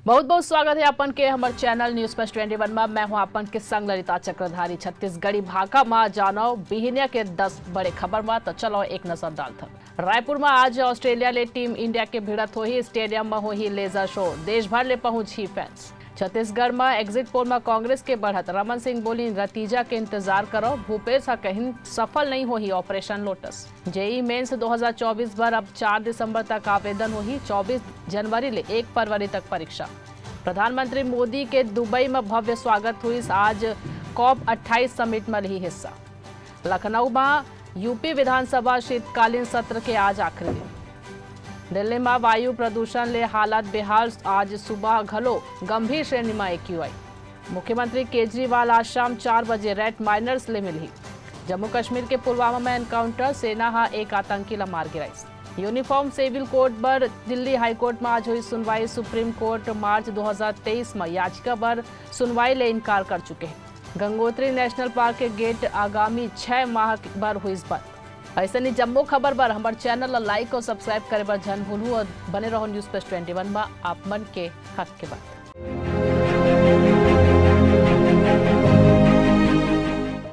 बहुत बहुत स्वागत है अपन के हमारे चैनल न्यूज प्लस 21 में। मैं हूं अपन के संग ललिता चक्रधारी। छत्तीसगढ़ी भाका मां जानो बिहनिया के 10 बड़े खबर में तो चलो एक नजर डालते। रायपुर में आज ऑस्ट्रेलिया ले टीम इंडिया के भिड़त होही। स्टेडियम में होही लेजर शो, देश भर ले पहुंची फैंस। छत्तीसगढ़ में एग्जिट पोल में कांग्रेस के बढ़त, रमन सिंह बोली नतीजा के इंतजार करो। भूपेश हा कहीं सफल नहीं होही ऑपरेशन लोटस। जेई मेंस 2024 पर अब 4 दिसंबर तक आवेदन होही। 24 जनवरी ले 1 फरवरी तक परीक्षा। प्रधानमंत्री मोदी के दुबई में भव्य स्वागत हुई। आज COP 28 समिट में ली हिस्सा। लखनऊ में यूपी विधानसभा शीतकालीन सत्र के आज आखिरी दिन। दिल्ली में वायु प्रदूषण ले हालात बेहाल, आज सुबह घलो गंभीर श्रेणी में AQI। मुख्यमंत्री केजरीवाल आज शाम 4 बजे रेड माइनर्स ले मिली। जम्मू कश्मीर के पुलवामा में एनकाउंटर, सेना हा एक आतंकी ला मार गिराई। यूनिफॉर्म सिविल कोड पर दिल्ली हाईकोर्ट में आज हुई सुनवाई। सुप्रीम कोर्ट मार्च 2023 में याचिका पर सुनवाई ले इनकार कर चुके हैं। गंगोत्री नेशनल पार्क के गेट आगामी 6 माह पर हुई बंद। ऐसे नहीं जम्मू खबर पर हमारे चैनल लाइक और सब्सक्राइब करे पर जन भूलू और बने रहो न्यूज प्लस 21 में आप मन के हक के बात।